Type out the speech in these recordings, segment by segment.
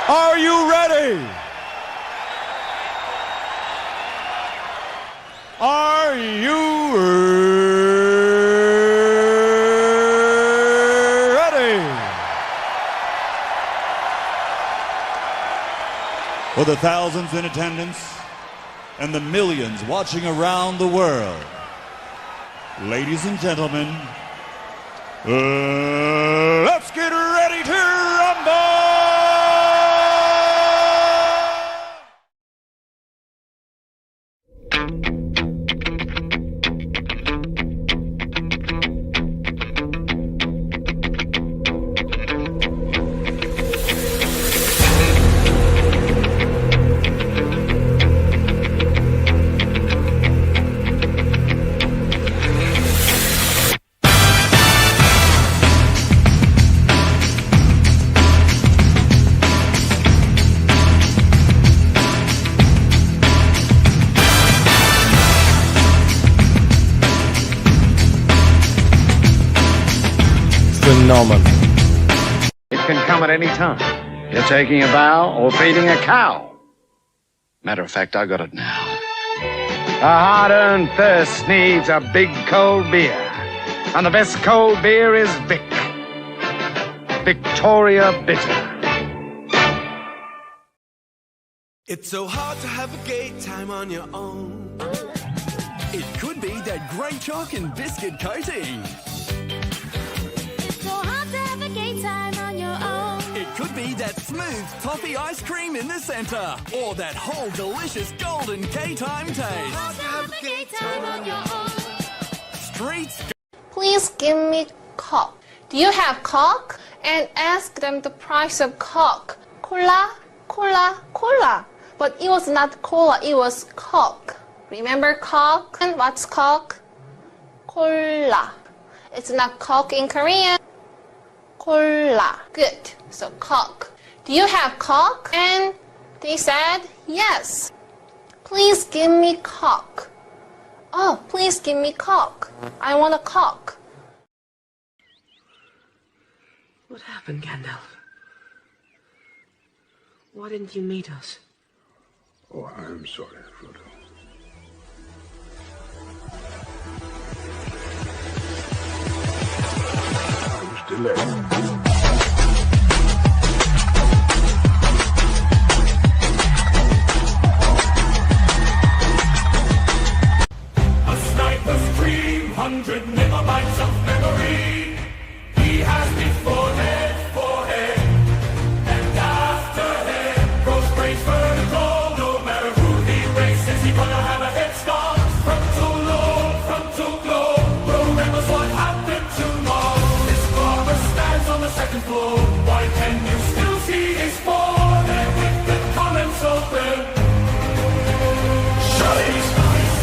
Are you ready? Are you ready? For the thousands in attendance and the millions watching around the world, ladies and gentlemen, let's get ready to rumble! Phenomenal. It can come at any time. You're taking a bow or feeding a cow. Matter of fact, I got it now. A hard-earned thirst needs a big cold beer. And the best cold beer is Vic. Victoria Bitter. It's so hard to have a gay time on your own. It could be that great chalk and biscuit coating. So hard to have a gay time on your own. It could be that smooth toffee ice cream in the center, or that whole delicious golden K-time taste. Hard to have a gay time on your own. Streets. Please give me Coke. Do you have Coke? And ask them the price of Coke. Cola, cola, cola. But it was not cola, it was Coke. Remember Coke? And what's Coke? Cola. It's not Coke in Korean. Cola. Good. So Coke. Do you have Coke? And they said yes. Please give me Coke. Oh, please give me Coke. I want a Coke. What happened, Gandalf? Why didn't you meet us? Oh, I'm sorry, Frodo. I was delayed. A sniper's dream, 100 megabytes of memory. He has me forehead, forehead, and after head. Grows brains vertical, no matter who he races, he gonna have a head start. Frontal lobe, remembers what happened to Mars. His barber stands on the second floor. Why can you still see his forehead with the comments open? Shut his eyes.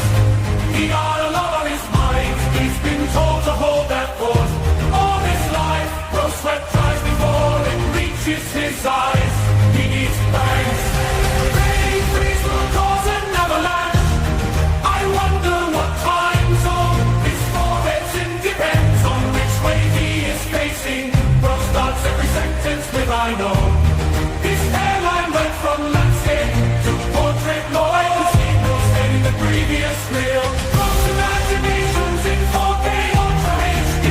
He got a lot on his mind. He's been told to hold that thought all his life. Rose sweat tries before it reaches his eyes. He needs bangs. Rain freeze will cause an avalanche. I wonder what time zone his forehead's in. Depends on which way he is facing. Rose starts every sentence with I know. His hairline went from landscape to portrait Lloyd. His signals in the previous reel. Rose imaginations in 4K Ultra HD.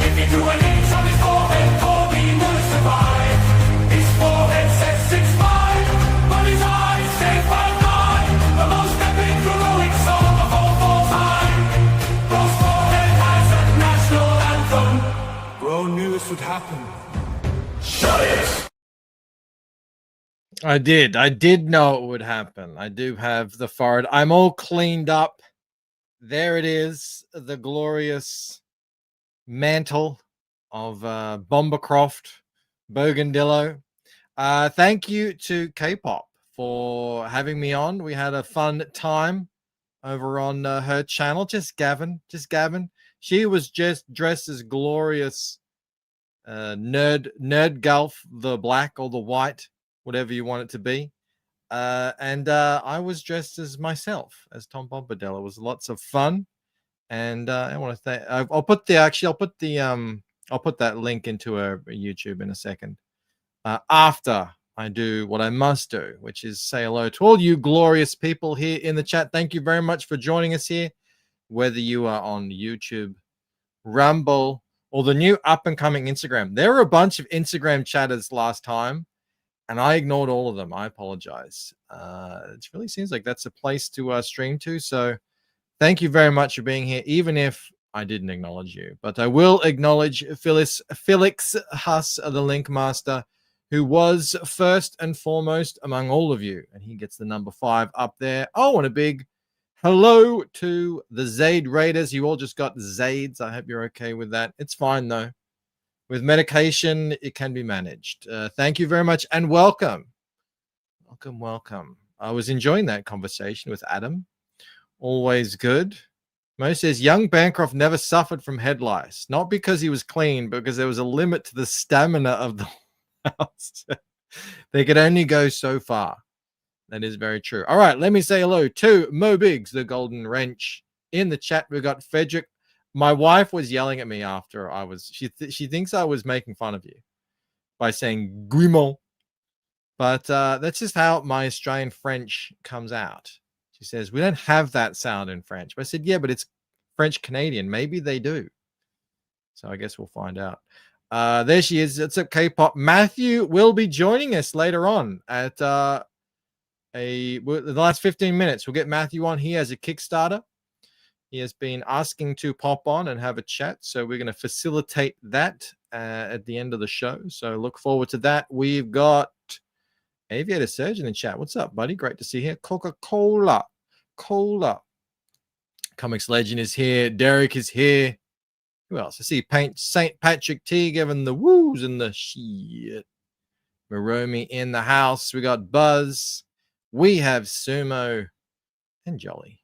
If you do an inch on his forehead, Corby will survive. His forehead says 6'5", but his eyes say 5'9". The most epic heroic song of all time. Rose's forehead has a national anthem. Bro knew this would happen. Shut it! I did know it would happen. I do have the FORRID. I'm all cleaned up. There it is, the glorious mantle of Bancroft, Bogandillo. Thank you to K-pop for having me on. We had a fun time over on her channel. Just Gavin. She was just dressed as glorious nerd Gulf, the black or the white, whatever you want it to be. And I was dressed as myself, as Tom Bombadil. It was lots of fun. And I want to thank. I'll put that link into a YouTube in a second. After I do what I must do, which is say hello to all you glorious people here in the chat. Thank you very much for joining us here, whether you are on YouTube, Rumble, or the new up-and-coming Instagram. There were a bunch of Instagram chatters last time, and I ignored all of them. I apologize. It really seems like that's a place to stream to, so thank you very much for being here, even if I didn't acknowledge you. But I will acknowledge Felix Huss, the Link Master, who was first and foremost among all of you. And he gets the number 5 up there. Oh, and a big hello to the Zaid Raiders. You all just got Zaids. I hope you're okay with that. It's fine, though. With medication, it can be managed. Thank you very much and welcome. Welcome. I was enjoying that conversation with Adam. Always good. Mo says, young Bancroft never suffered from head lice. Not because he was clean, but because there was a limit to the stamina of the house. They could only go so far. That is very true. All right, let me say hello to Mo Biggs, the Golden Wrench. In the chat, we got Frederick. My wife was yelling at me after I was... She thinks I was making fun of you by saying Guimont. But that's just how my Australian French comes out. She says, we don't have that sound in French. But I said, yeah, but it's French Canadian. Maybe they do. So I guess we'll find out. There she is. It's up K-pop. Matthew will be joining us later on at the last 15 minutes. We'll get Matthew on here as a Kickstarter. He has been asking to pop on and have a chat. So we're going to facilitate that at the end of the show. So look forward to that. We've got Aviator Surge in the chat. What's up, buddy? Great to see you here. Coca-Cola. Cola. Comics Legend is here. Derek is here. Who else? I see St. Patrick T giving the woos and the shit. Maromi in the house. We got Buzz. We have Sumo and Jolly.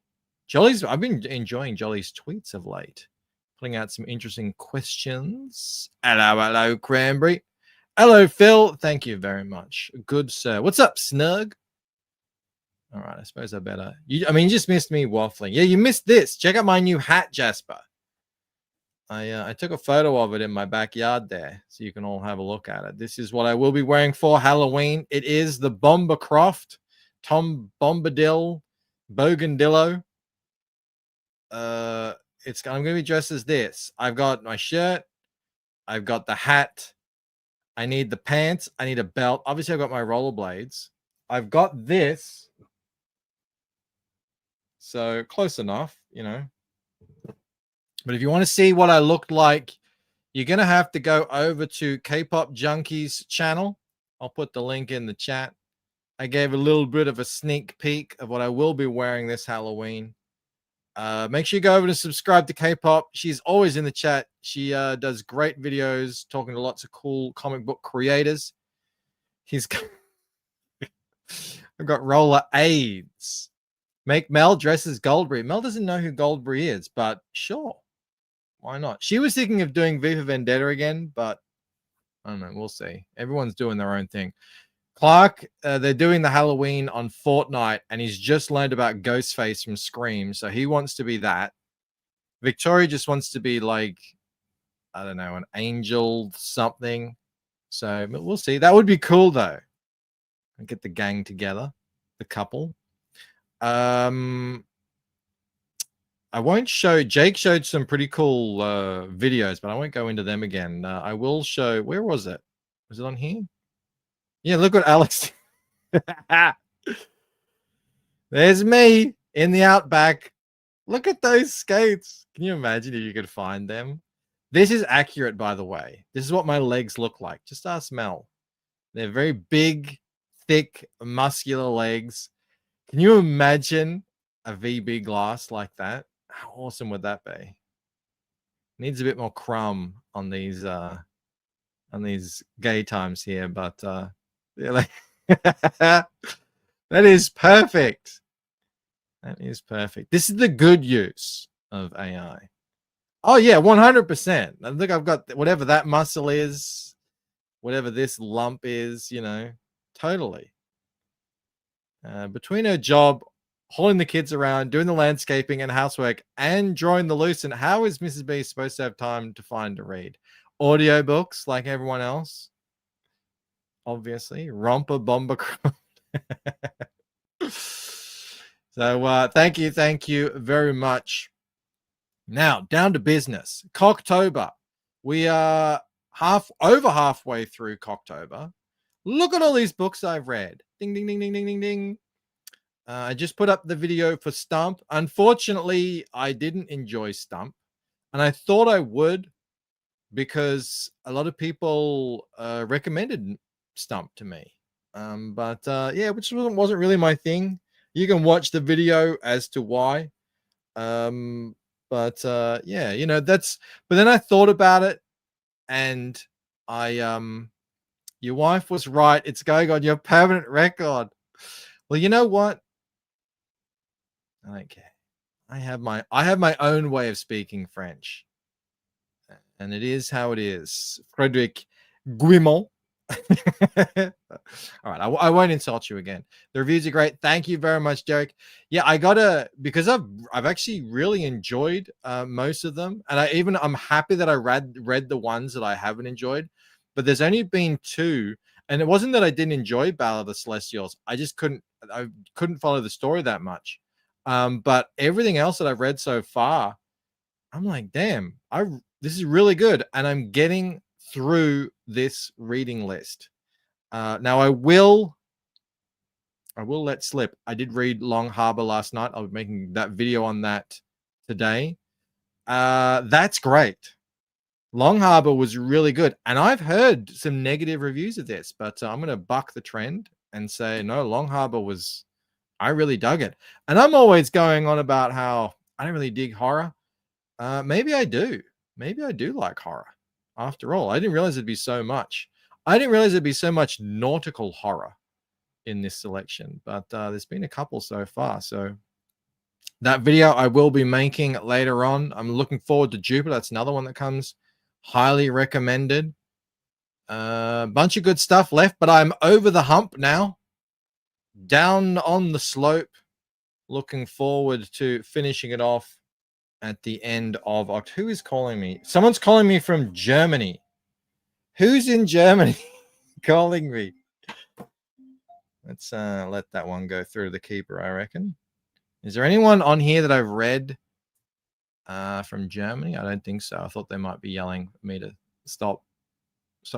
I've been enjoying Jolly's tweets of late. Putting out some interesting questions. Hello, Cranberry. Hello, Phil. Thank you very much. Good, sir. What's up, Snug? All right, I suppose I better. You just missed me waffling. Yeah, you missed this. Check out my new hat, Jasper. I took a photo of it in my backyard there, so you can all have a look at it. This is what I will be wearing for Halloween. It is the Bancroft Tom Bombadil Bogandillo. I'm going to be dressed as this. I've got my shirt. I've got the hat. I need the pants. I need a belt. Obviously, I've got my rollerblades. I've got this. So close enough, you know. But if you want to see what I looked like, you're going to have to go over to K-Pop Junkies channel. I'll put the link in the chat. I gave a little bit of a sneak peek of what I will be wearing this Halloween. Make sure you go over to subscribe to K-Pop. She's always in the chat. She does great videos talking to lots of cool comic book creators. I've got Roller AIDS. Make Mel dress as Goldberry. Mel doesn't know who Goldberry is, but sure. Why not? She was thinking of doing V for Vendetta again, but I don't know. We'll see. Everyone's doing their own thing. Clark, they're doing the Halloween on Fortnite, and he's just learned about Ghostface from Scream, so he wants to be that. Victoria just wants to be like, I don't know, an angel something. So we'll see. That would be cool, though. And get the gang together, the couple. I won't show. Jake showed some pretty cool videos, but I won't go into them again. I will show. Where was it? Was it on here? Yeah, look what Alex. There's me in the outback. Look at those skates. Can you imagine if you could find them? This is accurate, by the way. This is what my legs look like. Just ask Mel. They're very big, thick, muscular legs. Can you imagine a VB glass like that? How awesome would that be? Needs a bit more crumb on these gay times here, but yeah, like, that is perfect. That is perfect. This is the good use of AI. Oh yeah, 100%. Look, I've got whatever that muscle is, whatever this lump is, you know, totally. Between her job, hauling the kids around, doing the landscaping and housework, and drawing the Lucent, how is Mrs. B supposed to have time to find to read? Audiobooks like everyone else? obviously. Romper Bomber. So thank you very much. Now down to business. COCtober. We are over halfway through COCtober. Look at all these books I've read. Ding ding ding ding ding ding ding. I just put up the video for Stump. Unfortunately, I didn't enjoy Stump, and I thought I would because a lot of people recommended Stump to me. But yeah, which wasn't really my thing. You can watch the video as to why. But yeah, you know, but then I thought about it, and your wife was right. It's going on your permanent record. Well, you know what? I don't care. I have my own way of speaking French, and it is how it is. Frederic Guimont. All right, I won't insult you again. The reviews are great. Thank you very much, Derek. Yeah, I gotta, because I've actually really enjoyed most of them, and I'm happy that I read the ones that I haven't enjoyed. But there's only been 2, and it wasn't that I didn't enjoy Battle of the Celestials. I just couldn't follow the story that much. But everything else that I've read so far, I'm like, damn, this is really good, and I'm getting through this reading list. Now I will let slip. I did read Long Harbor last night. I'll be making that video on that today. That's great. Long Harbor was really good, and I've heard some negative reviews of this, but I'm going to buck the trend and say no. Long Harbor I really dug it, and I'm always going on about how I don't really dig horror. Maybe I do. Maybe I do like horror. After all, I didn't realize it'd be so much. I didn't realize there'd be so much nautical horror in this selection, but there's been a couple so far. So that video I will be making later on. I'm looking forward to Jupiter. That's another one that comes highly recommended. A bunch of good stuff left, but I'm over the hump now. Down on the slope. Looking forward to finishing it off at the end of October. Who is calling me? Someone's calling me from Germany. Who's in Germany calling me? Let's let that one go through the keeper, I reckon. Is there anyone on here that I've read from Germany? I don't think so. I thought they might be yelling at me to stop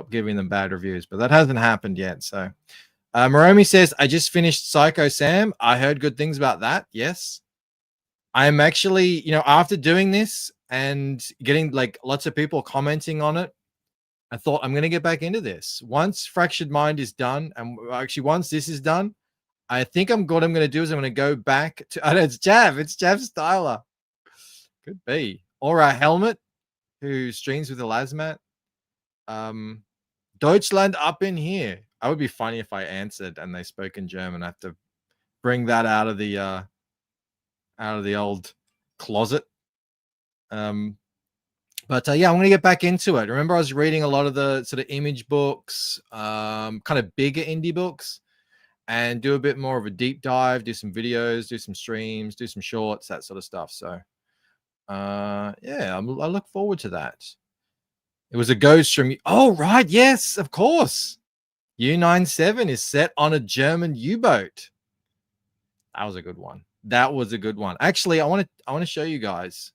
giving them bad reviews, but that hasn't happened yet. So Moromi says, I just finished Psycho Sam. I heard good things about that. Yes. I'm actually, after doing this and getting like lots of people commenting on it, I thought I'm going to get back into this. Once Fractured Mind is done, and actually once this is done, I think what I'm going to do is I'm going to go back to, I know it's Jav Styler. Could be. Or a Helmet, who streams with the Lasmat. Deutschland up in here. I would be funny if I answered and they spoke in German. I have to bring that out of the old closet. But yeah, I'm going to get back into it. Remember, I was reading a lot of the sort of image books, kind of bigger indie books, and do a bit more of a deep dive, do some videos, do some streams, do some shorts, that sort of stuff. So yeah, I look forward to that. It was a ghost from, oh, right. Yes, of course. U-97 is set on a German U-boat. That was a good one. Actually, I want to show you guys.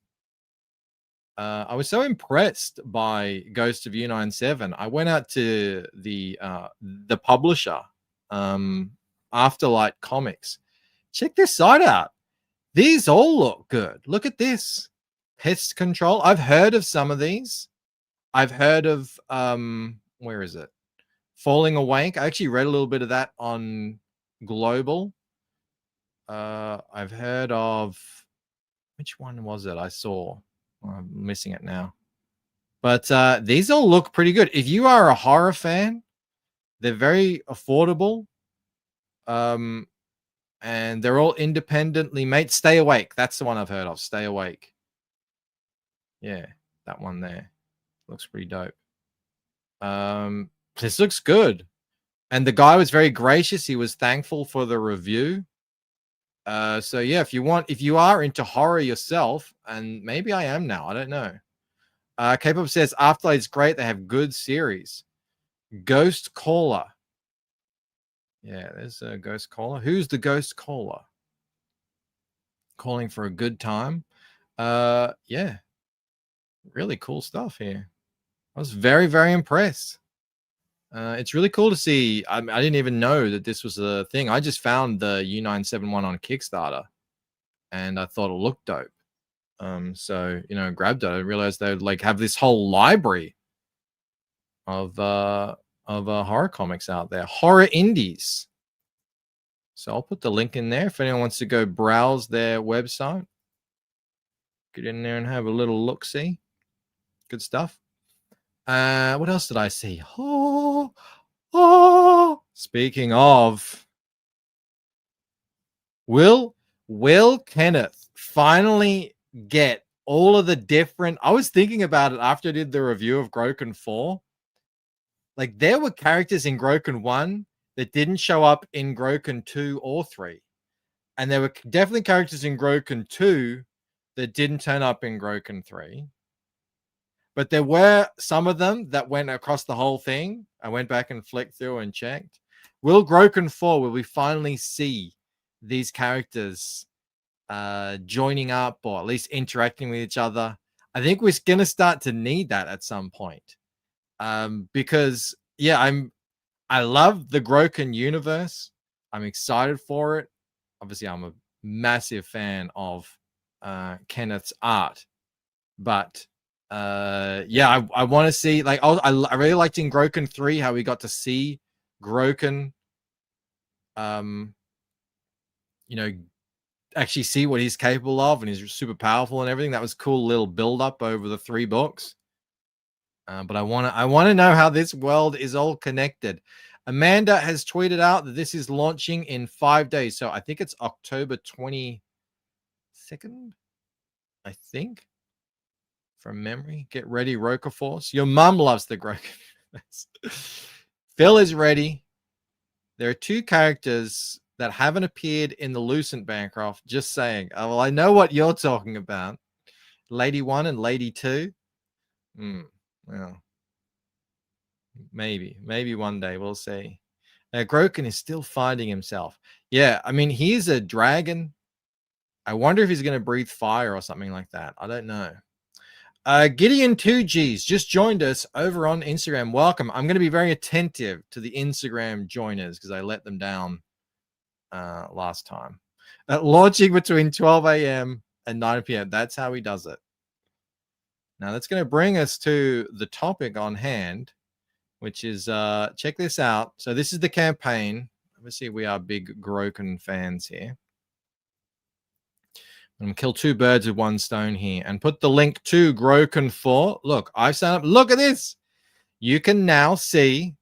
I was so impressed by Ghost of U-97. I went out to the publisher, Afterlight Comics. Check this site out. These all look good. Look at this. Pest Control. I've heard of some of these. I've heard of where is it? Falling Awake. I actually read a little bit of that on Global. I've heard of, which one was it I saw? I'm missing it now. But these all look pretty good. If you are a horror fan, they're very affordable. And they're all independently made. Stay Awake. That's the one I've heard of. Stay Awake. Yeah, that one there. Looks pretty dope. This looks good. And the guy was very gracious. He was thankful for the review. So yeah, if you are into horror yourself, and maybe I am now, I don't know. K-pop says Afterlight is great. They have good series. Ghost Caller. Yeah, there's a ghost caller. Who's the ghost caller? Calling for a good time. Yeah, really cool stuff here. I was very, very impressed. It's really cool to see. I didn't even know that this was a thing. I just found the U971 on Kickstarter, and I thought it looked dope. So you know, grabbed it. I realized they would like have this whole library of horror comics out there, horror indies. So I'll put the link in there if anyone wants to go browse their website. Get in there and have a little look-see. Good stuff. What else did I see? Speaking of, will Kenneth finally get all of the different? I was thinking about it after I did the review of Groken 4. Like there were characters in Groken 1 that didn't show up in Groken 2 or 3. And there were definitely characters in Groken 2 that didn't turn up in Groken 3. But there were some of them that went across the whole thing. I went back and flicked through and checked. Will Groken 4, will we finally see these characters joining up or at least interacting with each other? I think we're going to start to need that at some point. Because, yeah, I love the Groken universe. I'm excited for it. Obviously, I'm a massive fan of Kenneth's art. But yeah, I want to see, like, I really liked in Groken 3 how we got to see Groken you know, actually see what he's capable of, and he's super powerful and everything. That was cool little build up over the 3 books. But I want to know how this world is all connected. Amanda has tweeted out that this is launching in 5 days. So I think it's October 22nd, I think, from memory. Get ready, Roker Force. Your mum loves the Groken. Phil is ready. There are 2 characters that haven't appeared in the Lucent Bancroft. Just saying. Oh, well, I know what you're talking about. Lady 1 and Lady 2. Well, maybe one day we'll see. Groken is still finding himself. Yeah, I mean, he's a dragon. I wonder if he's going to breathe fire or something like that. I don't know. Gideon 2Gs just joined us over on Instagram. Welcome. I'm going to be very attentive to the Instagram joiners because I let them down last time. Launching between 12 a.m. and 9 p.m. That's how he does it. Now, that's going to bring us to the topic on hand, which is, check this out. So this is the campaign. Obviously, we are big Groken fans here. I'm going to kill 2 birds with 1 stone here and put the link to Groken 4. Look, I've signed up. Look at this. You can now see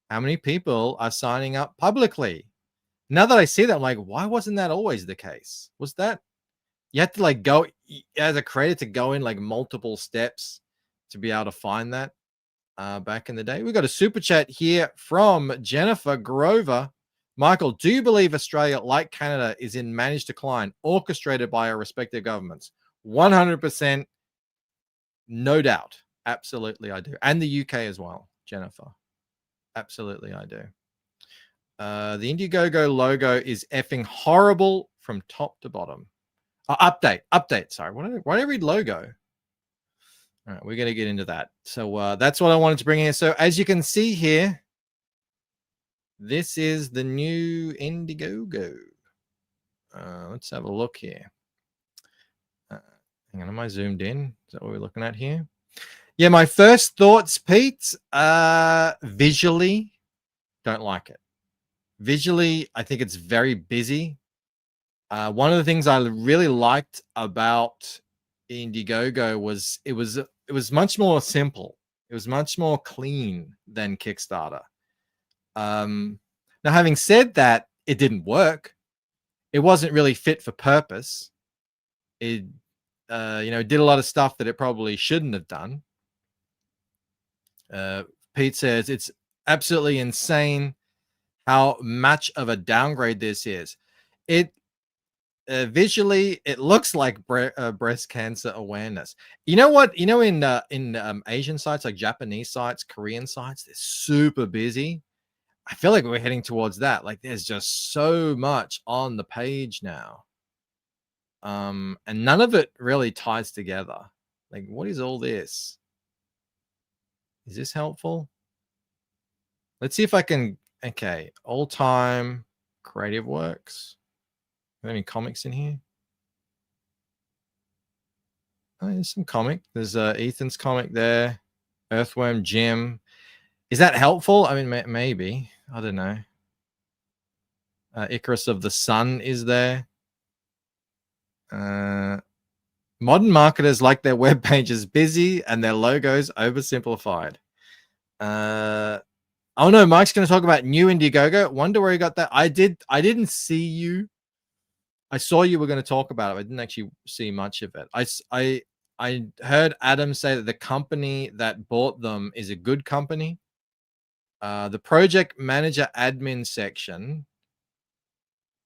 how many people are signing up publicly. Now that I see that, I'm like, why wasn't that always the case? Was that? You had to like go as a creator to go in like multiple steps to be able to find that back in the day. We got a super chat here from Jennifer Grover. Michael, do you believe Australia, like Canada, is in managed decline, orchestrated by our respective governments? 100%, no doubt. Absolutely, I do. And the UK as well, Jennifer. Absolutely, I do. The Indiegogo logo is effing horrible from top to bottom. Update. Sorry, why did I read logo? All right, we're going to get into that. So that's what I wanted to bring in. So as you can see here, this is the new Indiegogo. Let's have a look here. Hang on, am I zoomed in? Is that what we're looking at here? Yeah, my first thoughts, Pete, visually, don't like it. Visually, I think it's very busy. One of the things I really liked about Indiegogo was it was much more simple. It was much more clean than Kickstarter. Now, having said that, it didn't work. It wasn't really fit for purpose. It, did a lot of stuff that it probably shouldn't have done. Pete says it's absolutely insane how much of a downgrade this is. It visually, it looks like breast cancer awareness. You know what? You know, in Asian sites like Japanese sites, Korean sites, they're super busy. I feel like we're heading towards that. Like there's just so much on the page now. And none of it really ties together. Like, what is all this? Is this helpful? Let's see if I can. Okay, all time creative works. Are there any comics in here? Oh, there's some comic. There's Ethan's comic there. Earthworm Jim. Is that helpful? I mean, maybe. I don't know. Icarus of the Sun is there. Modern marketers like their web pages busy and their logos oversimplified. Oh no, Mike's going to talk about new Indiegogo. Wonder where he got that. I didn't see you. I saw you were going to talk about it. I didn't actually see much of it. I heard Adam say that the company that bought them is a good company. The project manager admin section,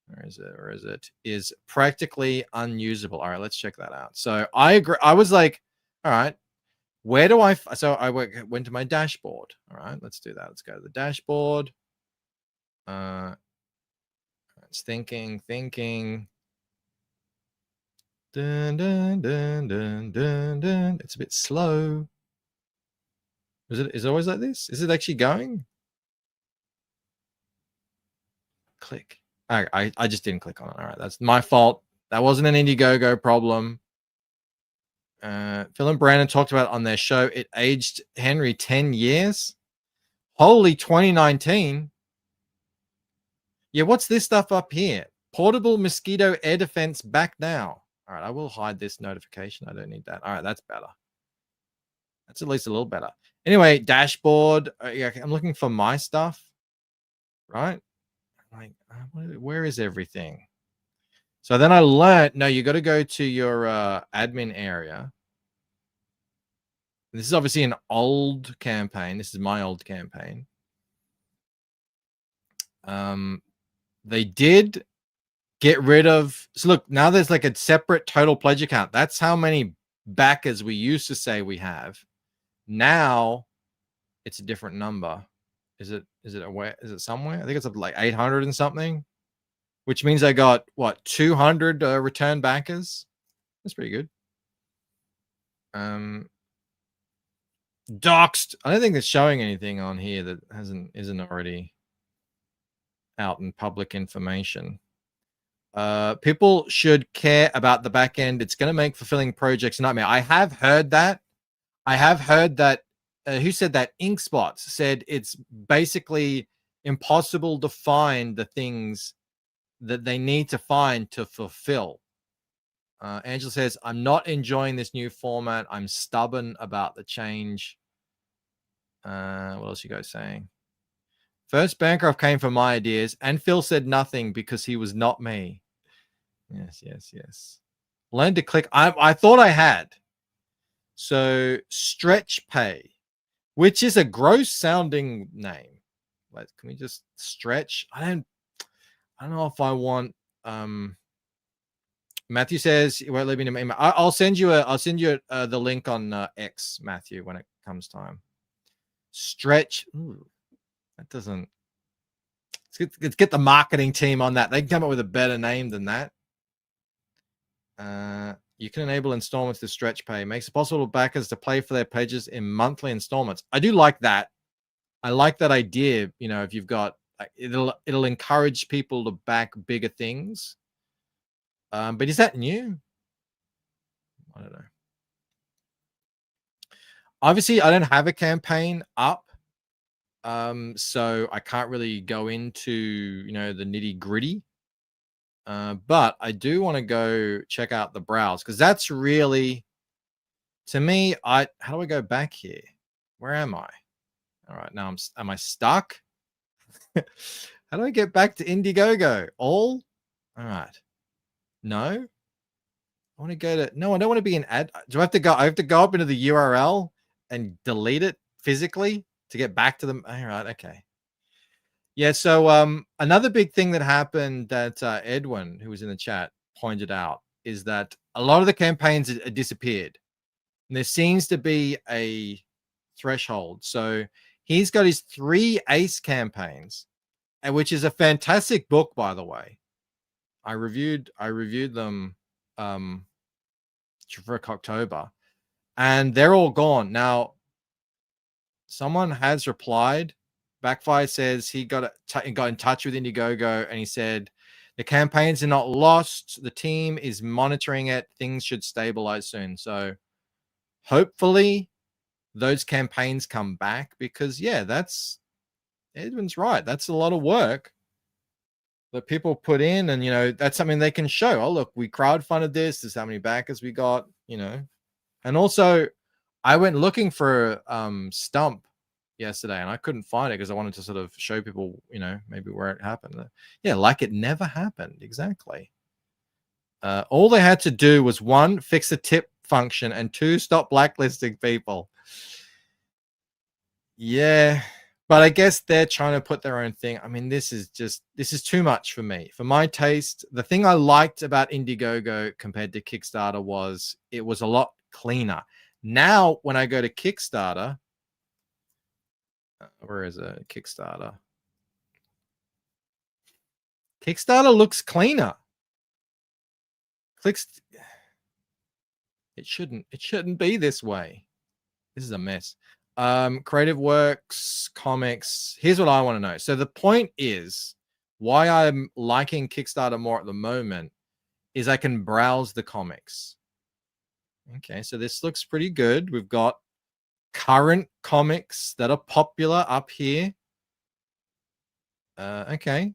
where is it, is practically unusable. All right, let's check that out. So I agree. I was like, all right, where do I, so I went to my dashboard. All right, let's do that. Let's go to the dashboard. It's thinking. Dun, dun, dun, dun, dun, dun. It's a bit slow. Is it always like this? Is it actually going? Click. I just didn't click on it. All right, that's my fault. That wasn't an Indiegogo problem. Phil and Brandon talked about it on their show. It aged Henry 10 years. Holy 2019. Yeah, what's this stuff up here? Portable mosquito air defense back now. All right, I will hide this notification. I don't need that. All right, that's better. That's at least a little better. Anyway, dashboard. Yeah, I'm looking for my stuff. Right? Like, where is everything? So then I learned, no, you got to go to your admin area. This is obviously an old campaign. This is my old campaign. They did get rid of, so look, now there's like a separate total pledge account. That's how many backers we used to say we have. Now it's a different number. Is it aware? Is it somewhere? I think it's up to like 800 and something, which means I got what, 200 return backers. That's pretty good. Doxed. I don't think it's showing anything on here that isn't already out in public information. People should care about the back end. It's going to make fulfilling projects a nightmare. I have heard that. Who said that? InkSpots said it's basically impossible to find the things that they need to find to fulfill. Angela says, I'm not enjoying this new format. I'm stubborn about the change. What else you guys saying? First, Bancroft came from my ideas, and Phil said nothing because he was not me. Yes. Learn to click. I thought I had. So, Stretch Pay, which is a gross sounding name. Like, can we just stretch? I don't know if I want. Matthew says he won't leave me an email. I'll send you the link on X, Matthew, when it comes time. Stretch. Ooh, that doesn't. Let's get the marketing team on that. They can come up with a better name than that. You can enable installments to Stretch Pay. Makes it possible for backers to pay for their pages in monthly installments. I do like that. I like that idea. You know, if you've got, it'll encourage people to back bigger things. But is that new? I don't know. Obviously, I don't have a campaign up. So I can't really go into, the nitty gritty. But I do want to go check out the browse, because that's really, to me, how do I go back here? Where am I? All right, now am I stuck? How do I get back to Indiegogo? All right. No. I want to go to, no, I don't want to be an ad. Do I have to go? I have to go up into the URL and delete it physically to get back to them. All right. Okay. Yeah. So, another big thing that happened that Edwin, who was in the chat, pointed out is that a lot of the campaigns disappeared. And there seems to be a threshold. So He's got his 3 ace campaigns, which is a fantastic book, by the way. I reviewed them for COCtober, and they're all gone. Now, someone has replied. Backfire says he got in touch with Indiegogo, and he said the campaigns are not lost. The team is monitoring it. Things should stabilize soon. So hopefully those campaigns come back, because yeah, that's Edwin's right. That's a lot of work that people put in, and that's something they can show. Oh, look, we crowdfunded this. This is how many backers we got. And also I went looking for Stump yesterday, and I couldn't find it because I wanted to sort of show people, maybe where it happened. Yeah, like it never happened. Exactly. All they had to do was 1, fix the tip function, and 2, stop blacklisting people. Yeah, but I guess they're trying to put their own thing. I mean, this is too much for me. For my taste, the thing I liked about Indiegogo compared to Kickstarter was it was a lot cleaner. Now, when I go to Kickstarter, where is it? Kickstarter. Kickstarter looks cleaner. It shouldn't be this way. This is a mess. Creative Works, comics. Here's what I want to know. So the point is, why I'm liking Kickstarter more at the moment is I can browse the comics. Okay, so this looks pretty good. We've got current comics that are popular up here. Okay.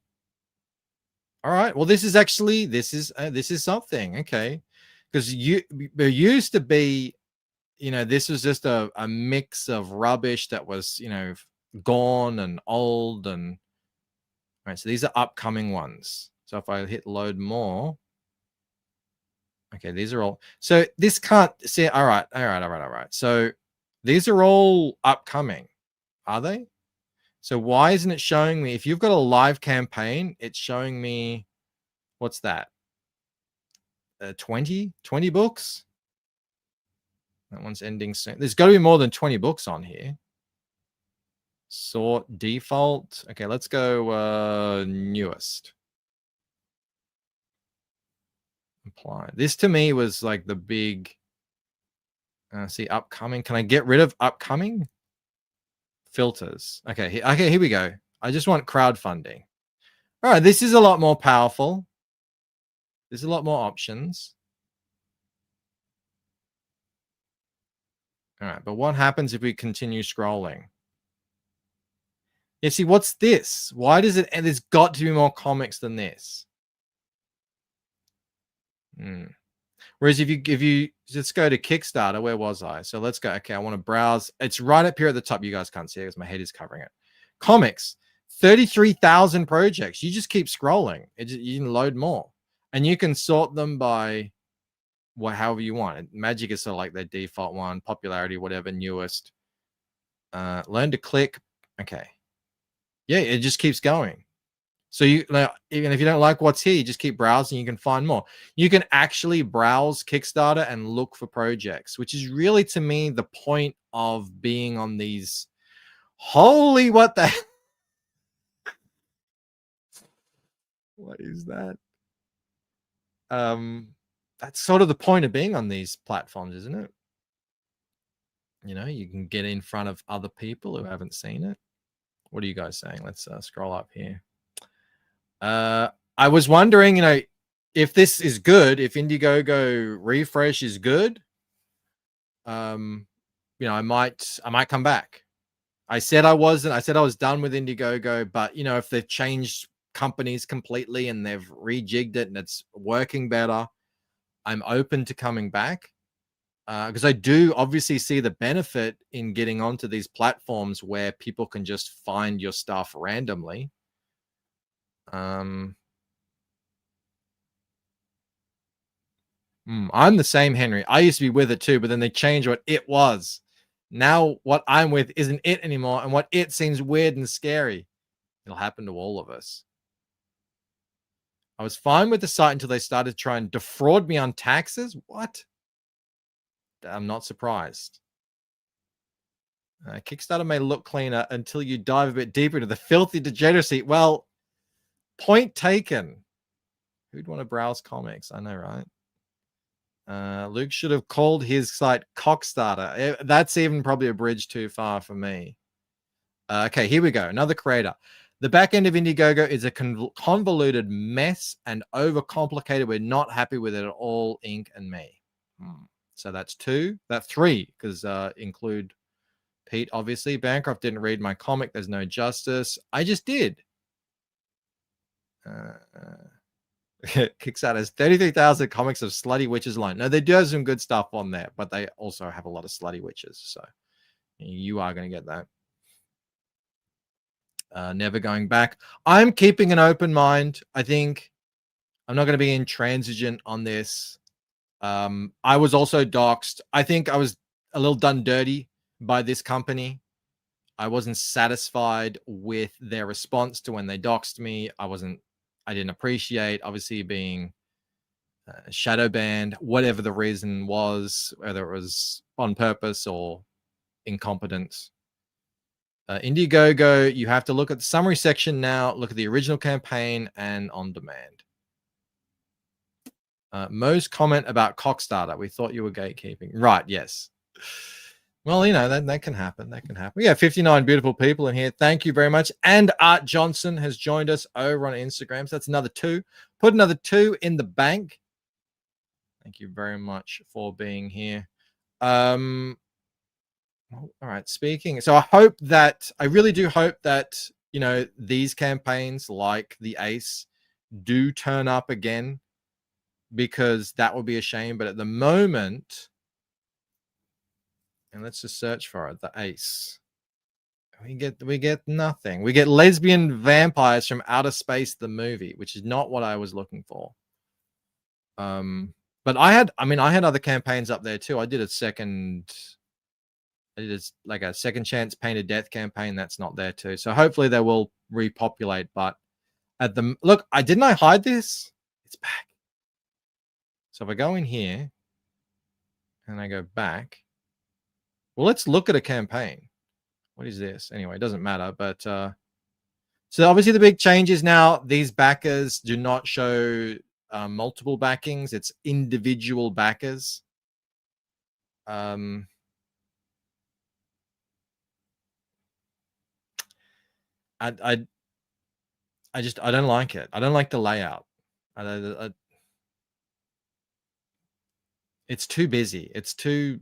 All right. Well, this is something. Okay, because there used to be, this was just a mix of rubbish that was, gone and old. And all right, so these are upcoming ones. So if I hit load more, okay, these are all. So this can't see. All right. So these are all upcoming, are they? So why isn't it showing me? If you've got a live campaign, it's showing me, what's that? 20 books. That one's ending soon. There's got to be more than 20 books on here. Sort default. Okay, let's go newest. Apply. This to me was like the big. See, upcoming. Can I get rid of upcoming? Filters. Okay, here we go. I just want crowdfunding. All right, this is a lot more powerful. There's a lot more options. All right, but what happens if we continue scrolling? Yeah, see, what's this? Why does it? And there's got to be more comics than this. Whereas if you let's go to Kickstarter, where was I? So let's go. Okay, I want to browse. It's right up here at the top. You guys can't see it because my head is covering it. Comics, 33,000 projects. You just keep scrolling. You can load more, and you can sort them by however you want. Magic is sort of like their default one. Popularity, whatever, newest. Learn to click. Okay, yeah, it just keeps going. So even if you don't like what's here, you just keep browsing. You can find more. You can actually browse Kickstarter and look for projects, which is really, to me, the point of being on these. Holy, what the? What is that? That's sort of the point of being on these platforms, isn't it? You can get in front of other people who haven't seen it. What are you guys saying? Let's scroll up here. I was wondering, if this is good, if Indiegogo refresh is good, I might come back. I said I wasn't. I said I was done with Indiegogo, but if they've changed companies completely and they've rejigged it and it's working better, I'm open to coming back. Because I do obviously see the benefit in getting onto these platforms where people can just find your stuff randomly. I'm the same, Henry. I used to be with it too, but then they changed what it was. Now what I'm with isn't it anymore, and what it seems weird and scary. It'll happen to all of us. I was fine with the site until they started to try and defraud me on taxes. What? I'm not surprised. Kickstarter may look cleaner until you dive a bit deeper into the filthy degeneracy. Well, point taken. Who'd want to browse comics? I know, right? Luke should have called his site COCstarter. That's even probably a bridge too far for me. Okay, here we go. Another creator. The back end of Indiegogo is a convoluted mess and overcomplicated. We're not happy with it at all, Inc. and me. So that's 2. That's 3, because include Pete, obviously. Bancroft didn't read my comic. There's no justice. I just did. Kickstarter's 33,000 comics of slutty witches alone. No, they do have some good stuff on there, but they also have a lot of slutty witches. So you are going to get that. Never going back. I'm keeping an open mind. I think I'm not going to be intransigent on this. I was also doxxed. I think I was a little done dirty by this company. I wasn't satisfied with their response to when they doxed me. I didn't appreciate, obviously, being shadow banned, whatever the reason was, whether it was on purpose or incompetence. Indiegogo, you have to look at the summary section now, look at the original campaign and on demand. Mo's comment about COCstarter. We thought you were gatekeeping. Right, yes. Well, you know, that can happen. That can happen. We have 59 beautiful people in here. Thank you very much. And Art Johnson has joined us over on Instagram. So that's another 2. Put another 2 in the bank. Thank you very much for being here. All right, speaking. So I really do hope that, you know, these campaigns like the Ace do turn up again, because that would be a shame. But at the moment, and let's just search for it, the Ace. We get nothing. We get lesbian vampires from outer space, the movie, which is not what I was looking for. But I had other campaigns up there too. I did a second chance painted death campaign. That's not there too. So hopefully they will repopulate. But look, didn't I hide this? It's back. So if I go in here and I go back, well, let's look at a campaign. What is this? Anyway, it doesn't matter. But so obviously the big change is now these backers do not show multiple backings. It's individual backers. I don't like it. I don't like the layout. It's too busy. It's too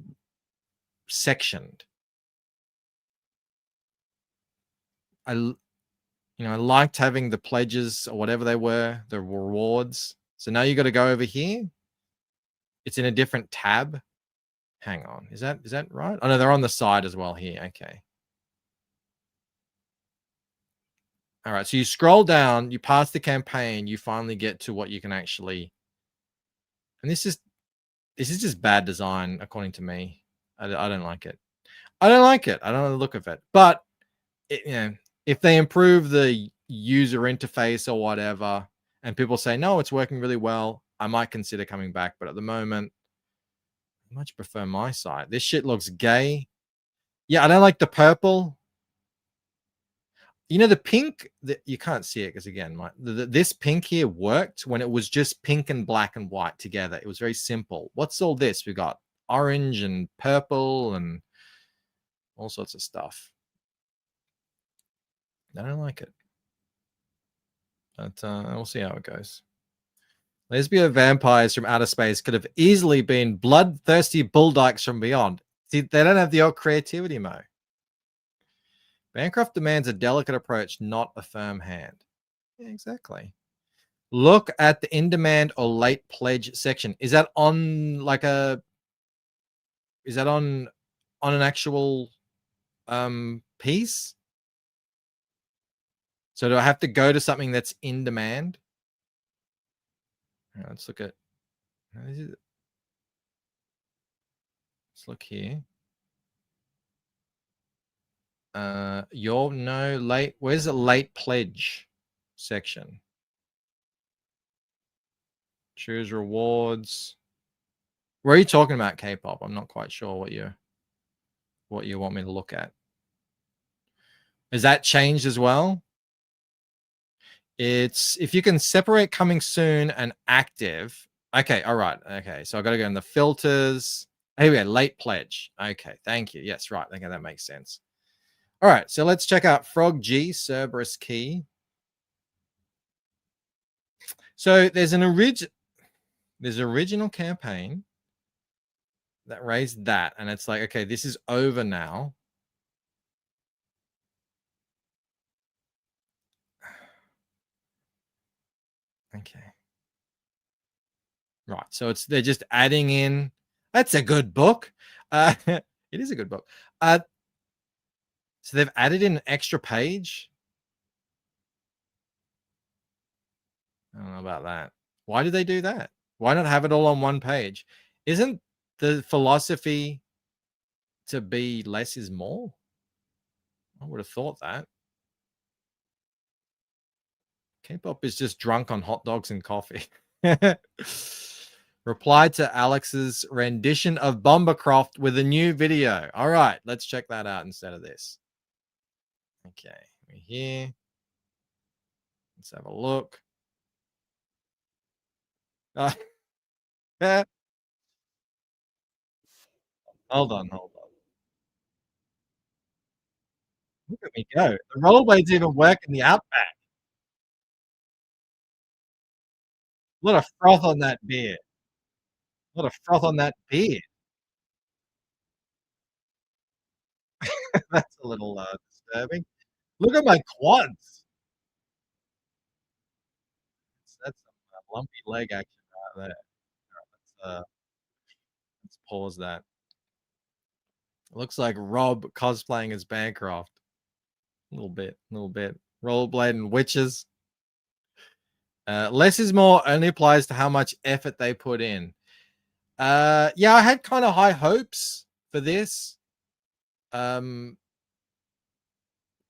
sectioned. I liked having the pledges or whatever they were, the rewards. So now you got to go over here. It's in a different tab. Hang on. Is that right? Oh no, they're on the side as well here. Okay. All right. So you scroll down, you pass the campaign, you finally get to what you can actually. And this is just bad design, according to me. I don't like it. I don't like it. I don't like the look of it. But if they improve the user interface or whatever, and people say, no, it's working really well, I might consider coming back. But at the moment, I much prefer my site. This shit looks gay. Yeah, I don't like the purple. You know, the pink, you can't see it because, again, this pink here worked when it was just pink and black and white together. It was very simple. What's all this? We got orange and purple and all sorts of stuff. I don't like it. But we'll see how it goes. Lesbian vampires from outer space could have easily been bloodthirsty bulldykes from beyond. See, they don't have the old creativity, Mo. Bancroft demands a delicate approach, not a firm hand. Yeah, exactly. Look at the in-demand or late pledge section. Is that on like a... Is that on an actual piece? So do I have to go to something that's in demand? Right, let's look at... Let's look here. Where's the late pledge section? Choose rewards. Where are you talking about, K-pop? I'm not quite sure what you want me to look at. Has that changed as well? It's if you can separate coming soon and active. Okay, all right. Okay, so I got to go in the filters. Here we go, late pledge. Okay, thank you. Yes, right. Okay, that makes sense. All right, so let's check out Frog G, Cerberus Key. So there's an original campaign that raised that, and it's like, okay, this is over now. Okay. Right. So they're just adding in. That's a good book. It is a good book. So they've added in an extra page. I don't know about that. Why did they do that? Why not have it all on one page? Isn't the philosophy to be less is more? I would have thought that. K-pop is just drunk on hot dogs and coffee. Reply to Alex's rendition of Bancroft with a new video. All right, let's check that out instead of this. Okay, we're here. Let's have a look. Hold on. Look at me go. The rollerblades even work in the Outback. A lot of froth on that beer. A lot of froth on that beer. That's a little disturbing. Look at my quads. That's some lumpy leg action right there. Let's pause that. It looks like Rob cosplaying as Bancroft. A little bit. Rollerblade and witches. Less is more only applies to how much effort they put in. Yeah, I had kind of high hopes for this. You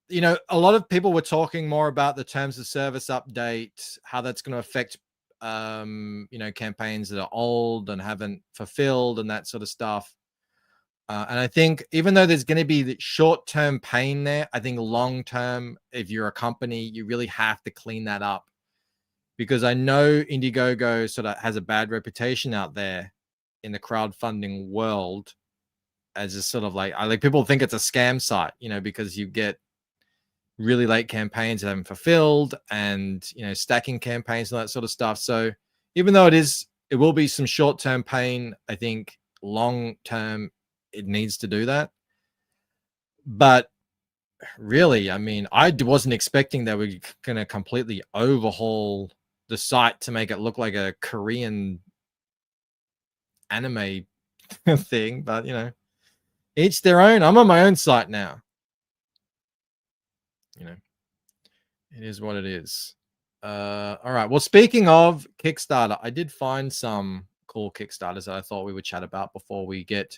know, a lot of people were talking more about the terms of service update, how that's going to affect, you know, campaigns that are old and haven't fulfilled and that sort of stuff. And I think even though there's going to be the short-term pain there, I think long-term, if you're a company, you really have to clean that up. Because I know Indiegogo sort of has a bad reputation out there in the crowdfunding world as a sort of like people think it's a scam site, you know, because you get really late campaigns that haven't fulfilled and, you know, stacking campaigns and that sort of stuff. So even though it will be some short-term pain, I think long-term it needs to do that. But really, I mean, I wasn't expecting that we're going to completely overhaul the site to make it look like a Korean anime thing, but you know, each their own. I'm on my own site now. You know, it is what it is. All right. Well, speaking of Kickstarter, I did find some cool Kickstarters that I thought we would chat about before we get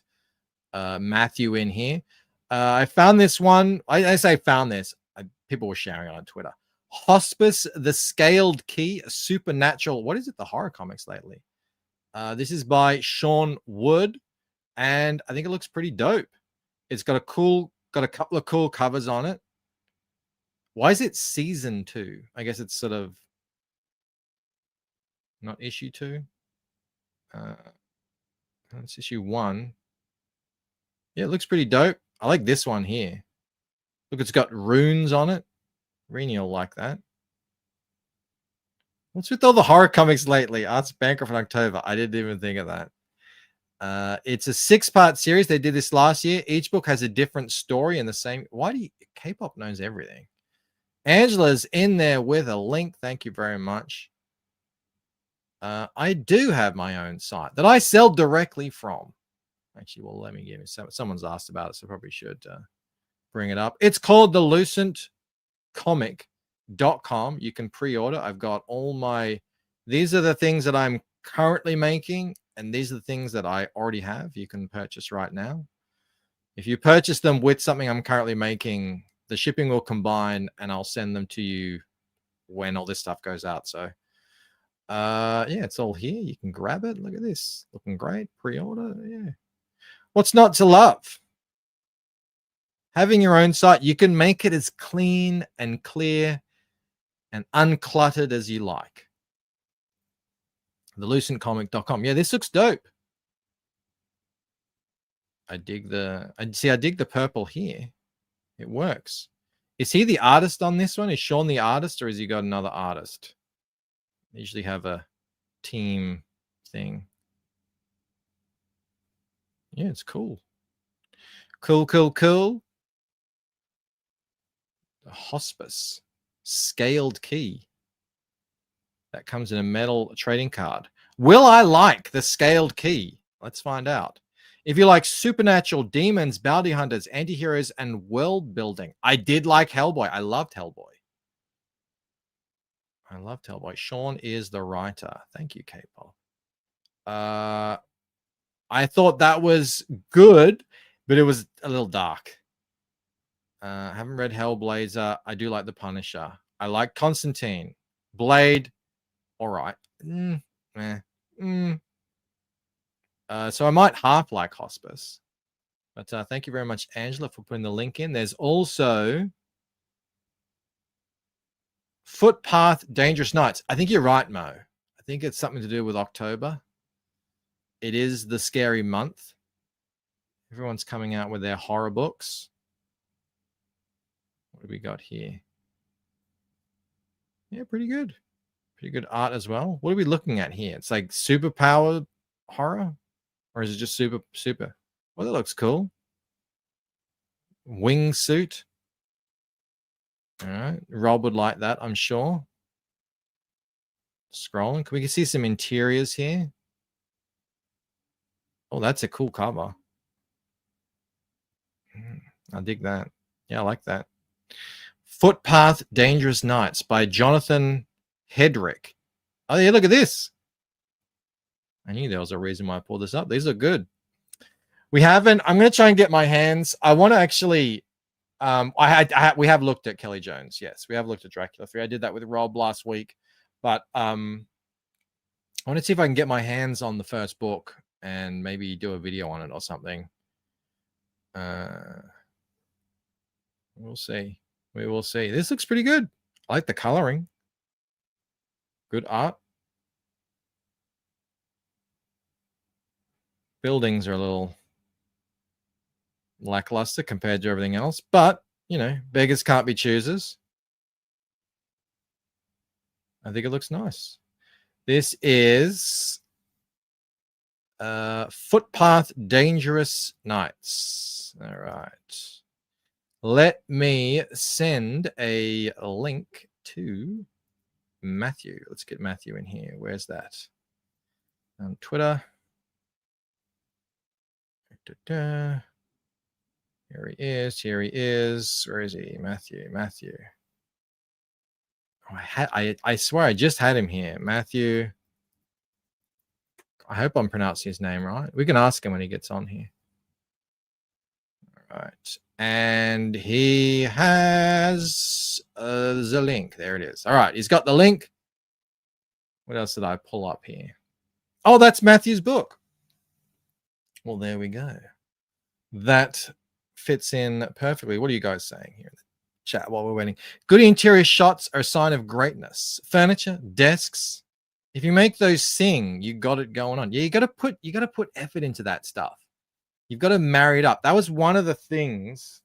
Matthew in here. I found this one. I say found this. People were sharing it on Twitter. Hospice, the Scaled Key, Supernatural. What is it? The horror comics lately. This is by Sean Wood, and I think it looks pretty dope. It's got a couple of cool covers on it. Why is it season 2? I guess it's sort of not issue 2. It's issue 1. Yeah, it looks pretty dope. I like this one here. Look, it's got runes on it. Rini will like that. What's with all the horror comics lately? Arts Bancroft in October. I didn't even think of that. It's a 6-part series. They did this last year. Each book has a different story and the same. Why do you... K-pop knows everything. Angela's in there with a link. Thank you very much. I do have my own site that I sell directly from. Actually, well, let me give you someone's asked about it, so I probably should bring it up. It's called the lucentcomic.com. You can pre-order. I've got all my, these are the things that I'm currently making, and these are the things that I already have. You can purchase right now. If you purchase them with something I'm currently making, the shipping will combine and I'll send them to you when all this stuff goes out. So yeah, it's all here. You can grab it. Look at this. Looking great. Pre-order. Yeah. What's not to love? Having your own site, you can make it as clean and clear and uncluttered as you like. TheLucentComic.com. Yeah, this looks dope. I dig the purple here. It works. Is he the artist on this one? Is Sean the artist, or has he got another artist? They usually have a team thing. Yeah, it's cool. Cool. The hospice. Scaled key. That comes in a metal trading card. Will I like the scaled key? Let's find out. If you like supernatural demons, bounty hunters, antiheroes, and world building. I did like Hellboy. I loved Hellboy. Sean is the writer. Thank you, K-pop. I thought that was good, but it was a little dark. I haven't read Hellblazer. I do like The Punisher. I like Constantine. Blade. All right. So I might half like Hospice. But thank you very much, Angela, for putting the link in. There's also Footpath Dangerous Nights. I think you're right, Mo. I think it's something to do with October. It is the scary month. Everyone's coming out with their horror books. What do we got here? Yeah, pretty good. Pretty good art as well. What are we looking at here? It's like superpower horror? Or is it just super? Well, that looks cool. Wingsuit. All right. Rob would like that, I'm sure. Scrolling. Can we see some interiors here? Oh, that's a cool cover. I dig that. Yeah, I like that. Footpath Dangerous Nights by Jonathan Hedrick. Oh, yeah, look at this. I knew there was a reason why I pulled this up. These are good. We haven't. I'm going to try and get my hands. I want to actually. We have looked at Kelly Jones. Yes, we have looked at Dracula 3. I did that with Rob last week, but I want to see if I can get my hands on the first book and maybe do a video on it or something. We'll see. We will see. This looks pretty good. I like the coloring. Good art. Buildings are a little lackluster compared to everything else, but you know, beggars can't be choosers. I think it looks nice. This is Footpath Dangerous Nights. All right. Let me send a link to Matthew. Let's get Matthew in here. Where's that? On Twitter. Here he is. Here he is. Where is he? Matthew. Oh, I swear I just had him here. Matthew. I hope I'm pronouncing his name right. We can ask him when he gets on here. All right. And he has the link. There it is. All right. He's got the link. What else did I pull up here? Oh, that's Matthew's book. Well, there we go. That fits in perfectly. What are you guys saying here in the chat while we're waiting? Good interior shots are a sign of greatness. Furniture, desks. If you make those sing, you got it going on. Yeah, you got to put effort into that stuff. You've got to marry it up. That was one of the things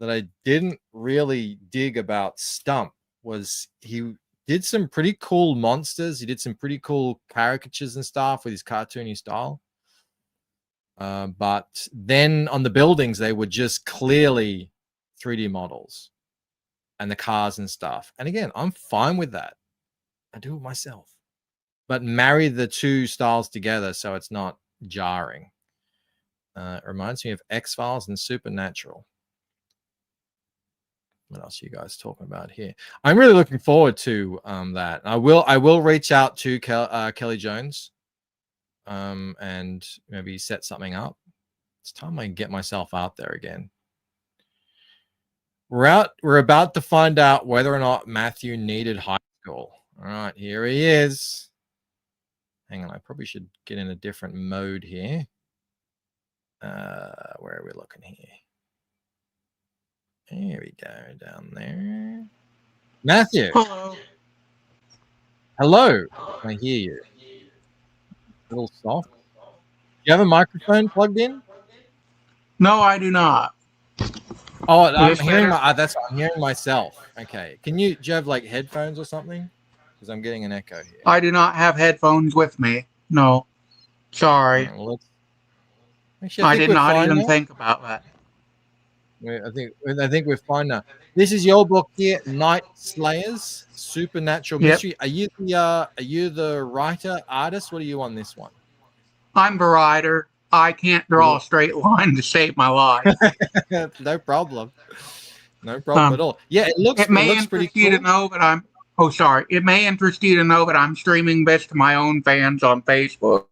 that I didn't really dig about Stump was he did some pretty cool monsters. He did some pretty cool caricatures and stuff with his cartoony style. But then on the buildings, they were just clearly 3D models and the cars and stuff. And again, I'm fine with that. I do it myself. But marry the two styles together so it's not jarring. It reminds me of X-Files and Supernatural. What else are you guys talking about here? I'm really looking forward to that. I will reach out to Kelly Jones and maybe set something up. It's time I get myself out there again. We're about to find out whether or not Matthew needed high school. All right, here he is. Hang on, I probably should get in a different mode here. Where are we looking here? There we go, down there. Matthew. Hello. Hello. I hear you. A little soft. Do you have a microphone plugged in? No, I do not. Oh, I'm this hearing better? I'm hearing myself. Okay. Do you have like headphones or something? Because I'm getting an echo here. I do not have headphones with me. No. Sorry. Well, actually, I think did we're not fine even now. think about that. I think we're fine now. This is your book here, Night Slayers, Supernatural Yep. Mystery. Are you the writer, artist? What are you on this one? I'm the writer. I can't draw a straight line to save my life. No problem. No problem at all. Yeah, it looks may pretty interest you to cool. know that I'm. Oh, sorry. It may interest you to know that I'm streaming this to my own fans on Facebook.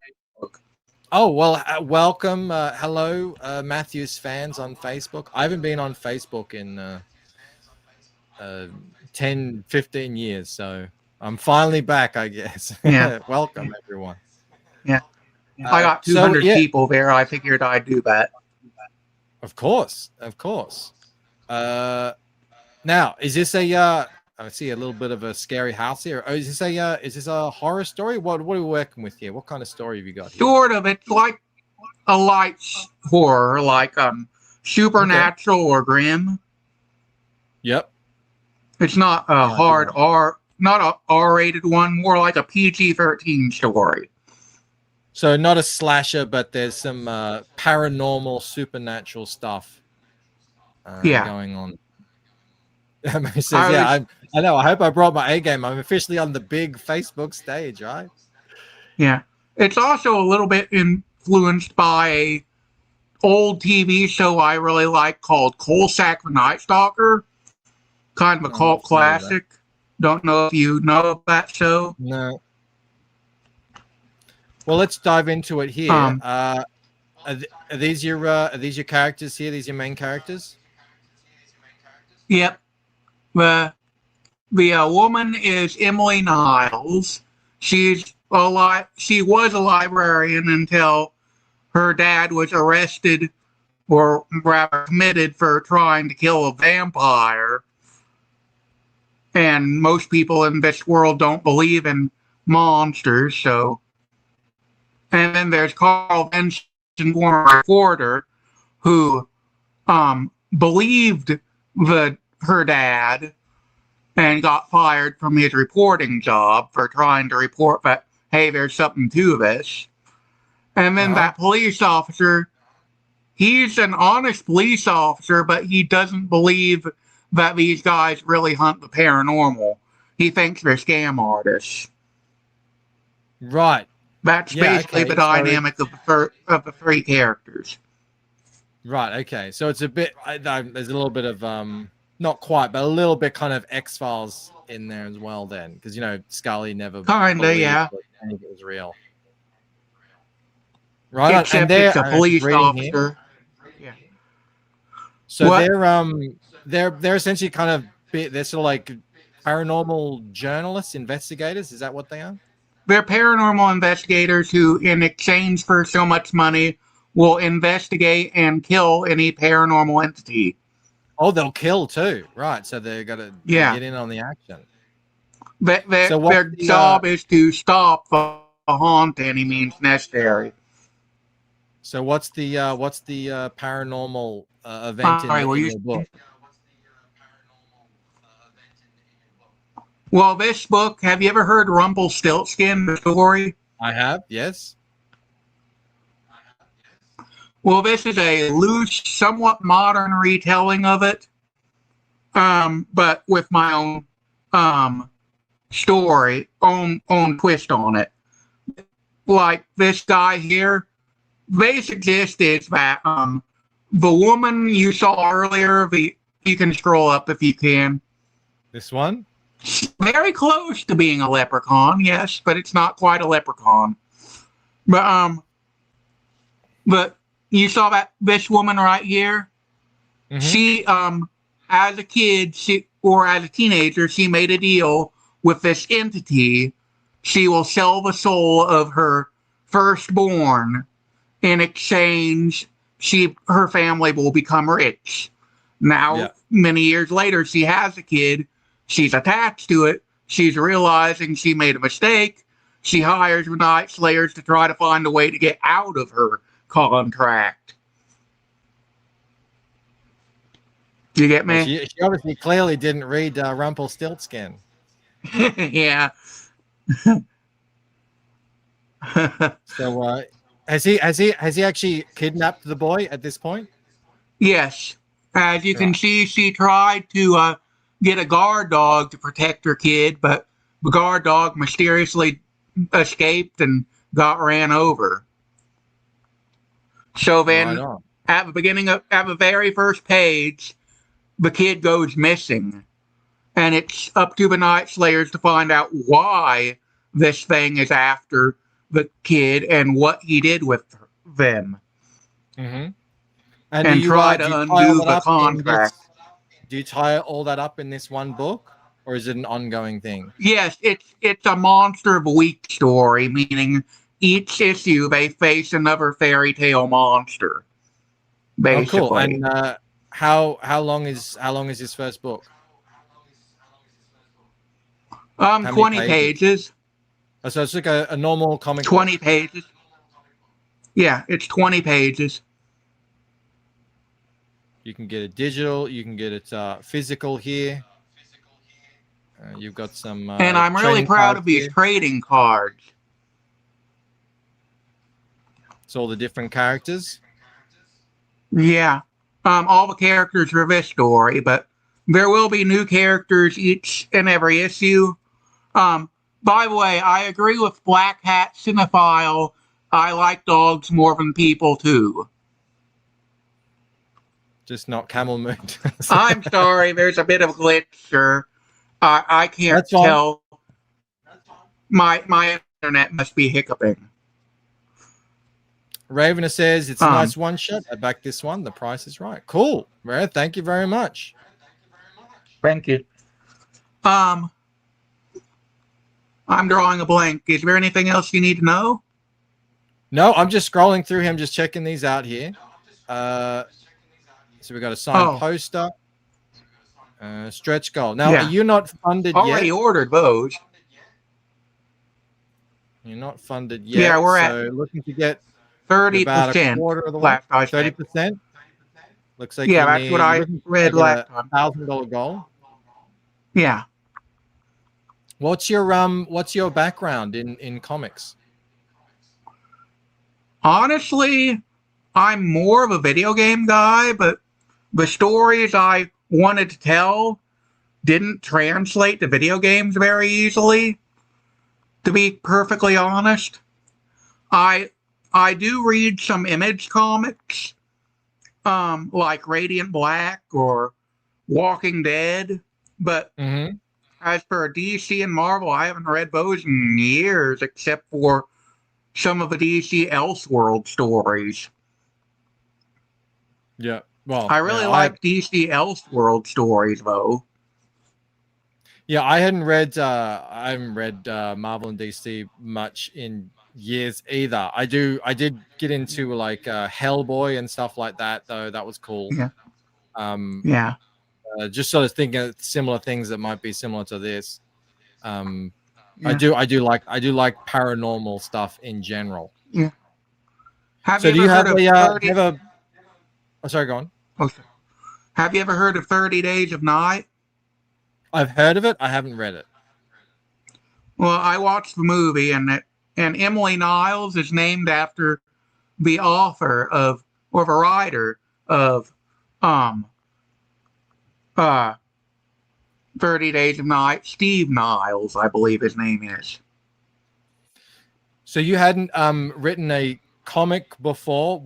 Oh, well, welcome. Hello, Matthew's fans on Facebook. I haven't been on Facebook in 10, 15 years, so I'm finally back, I guess. Yeah. Welcome, everyone. Yeah. I got 200 people there. I figured I'd do that. Of course. Now, is this a I see a little bit of a scary house here. Oh, is this a horror story? What are we working with here? What kind of story have you got here? Sort of. It's like a light horror, like supernatural or grim. Yep. It's not a hard R, not a R-rated one. More like a PG-13 story. So not a slasher, but there's some paranormal, supernatural stuff going on. Says, I know. I hope I brought my A game. I'm officially on the big Facebook stage, right? Yeah. It's also a little bit influenced by a old TV show I really like called Kolsak the Night Stalker. Kind of a cult classic. Don't know if you know that show. No. Well, let's dive into it here. Are these your characters here? These your main characters? Yep. The woman is Emily Niles. She was a librarian until her dad was arrested, or rather committed, for trying to kill a vampire. And most people in this world don't believe in monsters, so. And then there's Carl Vincent, former reporter, who believed her dad and got fired from his reporting job for trying to report that, hey, there's something to this. And then that police officer, he's an honest police officer, but he doesn't believe that these guys really hunt the paranormal. He thinks they're scam artists. Right. That's basically the dynamic of the three characters. Right. Okay. So it's a bit. There's a little bit of not quite, but a little bit kind of X-Files in there as well. Then, because Scully never kinda, yeah, it was real. Right. Except it's a police officer. Yeah. So they're essentially kind of they're sort of like paranormal journalists, investigators. Is that what they are? They're paranormal investigators who, in exchange for so much money, will investigate and kill any paranormal entity. Oh, they'll kill too. Right. So they've got to get in on the action. Their job is to stop the haunt any means necessary. So what's the paranormal event in your book? Well, this book, have you ever heard Rumpelstiltskin, the story? I have, yes. Well, this is a loose, somewhat modern retelling of it, but with my own story, own twist on it. Like this guy here, basic gist is that the woman you saw earlier, you can scroll up if you can. This one? Very close to being a leprechaun, yes, but it's not quite a leprechaun. But you saw this woman right here. Mm-hmm. She as a kid, or as a teenager, she made a deal with this entity. She will sell the soul of her firstborn. In exchange, her family will become rich. Now, Yeah. many years later, she has a kid. She's attached to it. She's realizing she made a mistake. She hires Night Slayers to try to find a way to get out of her contract. You get Well, me? she obviously clearly didn't read Rumpelstiltskin. Yeah. So has he actually kidnapped the boy at this point? Yes. As you can Right. see, she tried to get a guard dog to protect her kid, but the guard dog mysteriously escaped and got ran over. So Right then, on. at the very first page, the kid goes missing. And it's up to the Night Slayers to find out why this thing is after the kid and what he did with them. Mm-hmm. And try to undo the contract. Do you tie all that up in this one book, or is it an ongoing thing? Yes, it's a Monster of the Week story, meaning each issue they face another fairy tale monster. Basically. Oh, cool. And how long is this first book? 20 pages. Oh, so it's like a normal comic 20 book. pages. Yeah, it's 20 pages. You can get it digital. You can get it physical here. You've got some. And I'm really trading proud cards of these here. trading cards. It's all the different characters. Yeah. All the characters for this story, but there will be new characters each and every issue. By the way, I agree with Black Hat Cinephile. I like dogs more than people too. Just not Camel Moon. I'm sorry, there's a bit of a glitch, sir. I can't That's fine. tell. My internet must be hiccuping. Ravener says it's a nice one shot. I back this one. The price is right. Cool. Rare, thank you very much. Thank you. I'm drawing a blank. Is there anything else you need to know? No, I'm just scrolling through him, just checking these out here. So we got a signed poster, stretch goal. Now, Yeah. are you not funded Already yet? ordered those. You're not funded yet. Yeah, we're so looking to get 30% about a quarter of the way. last I checked. 30%. Looks like Yeah, you that's what I looking to read get last a time. $1,000 goal. Yeah. What's your background in comics? Honestly, I'm more of a video game guy, but the stories I wanted to tell didn't translate to video games very easily. To be perfectly honest, I do read some Image comics, like Radiant Black or Walking Dead, but as for DC and Marvel, I haven't read those in years, except for some of the DC Elseworld stories. Yeah. Well, I really like DC Elseworld stories, though. Yeah, I haven't read Marvel and DC much in years either. I did get into like Hellboy and stuff like that, though. That was cool. Yeah. Yeah. Just sort of thinking of similar things that might be similar to this. Yeah. I do like paranormal stuff in general. Yeah. So do you have a oh, sorry, go on. Oh, sorry. Have you ever heard of 30 Days of Night? I've heard of it. I haven't read it. Well, I watched the movie, and Emily Niles is named after the author of, or the writer of, 30 Days of Night. Steve Niles, I believe his name is. So you hadn't written a comic before.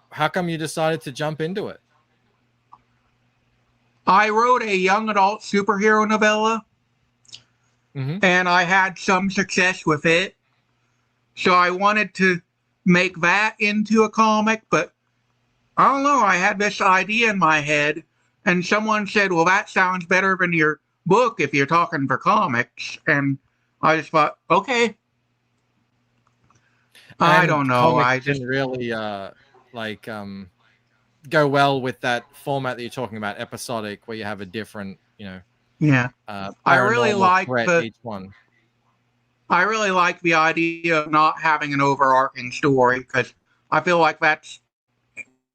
How come you decided to jump into it? I wrote a young adult superhero novella, and I had some success with it. So I wanted to make that into a comic, but I don't know. I had this idea in my head, and someone said, well, that sounds better than your book if you're talking for comics. And I just thought, okay. I don't know. I just really go well with that format that you're talking about, episodic, where you have a different, Yeah. I really paranormal like threat the each one. I really like the idea of not having an overarching story, because I feel like that's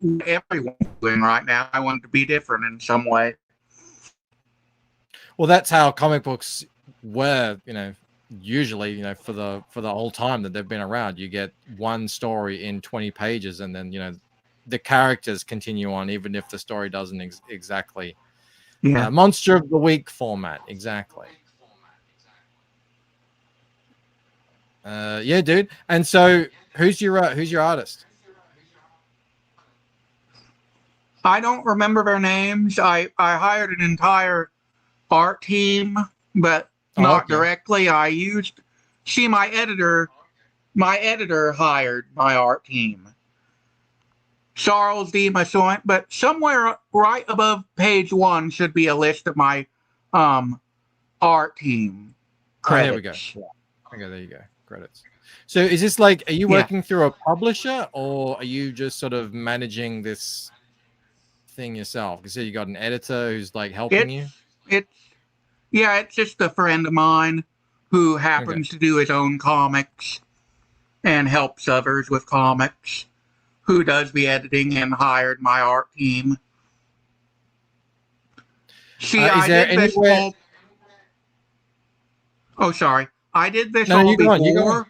what everyone's doing right now. I want it to be different in some way. Well, that's how comic books were, usually, for the whole time that they've been around. You get one story in 20 pages, and then the characters continue on, even if the story doesn't exactly Monster of the Week format. Exactly. Yeah, dude. And so who's your artist? I don't remember their names. I hired an entire art team, but not directly. My editor hired my art team. Charles D. Massoint, but somewhere right above page 1 should be a list of my art team credits. There we go. Yeah. Okay, there you go. Credits. So is this like, are you working through a publisher, or are you just sort of managing this thing yourself? Because you got an editor who's like helping you? It's just a friend of mine who happens to do his own comics and helps others with comics, who does the editing and hired my art team. I did this all before.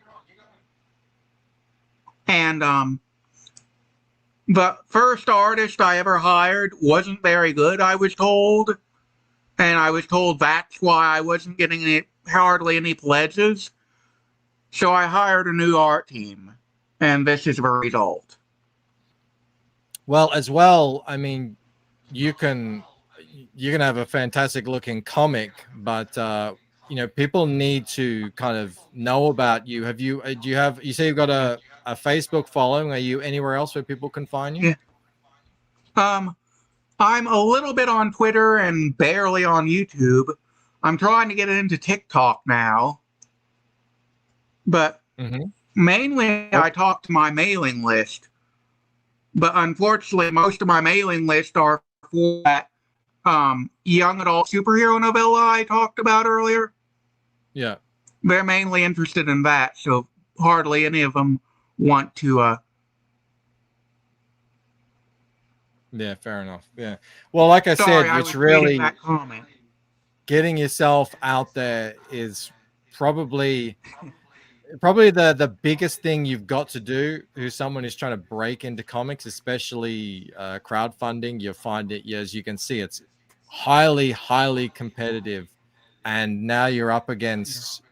And the first artist I ever hired wasn't very good, I was told. And I was told that's why I wasn't getting hardly any pledges. So I hired a new art team, and this is the result. Well, as well, I mean, you can have a fantastic looking comic, but people need to kind of know about you. You say you've got a Facebook following? Are you anywhere else where people can find you? Yeah. I'm a little bit on Twitter and barely on YouTube. I'm trying to get into TikTok now. But mainly I talk to my mailing list. But unfortunately, most of my mailing list are for that young adult superhero novella I talked about earlier. Yeah. They're mainly interested in that, so hardly any of them want to... Yeah, fair enough. Yeah. Well, like I said, it's really getting yourself out there is probably the biggest thing you've got to do. Who's someone who's trying to break into comics, especially crowdfunding. You find it, as you can see, it's highly, highly competitive, and now you're up against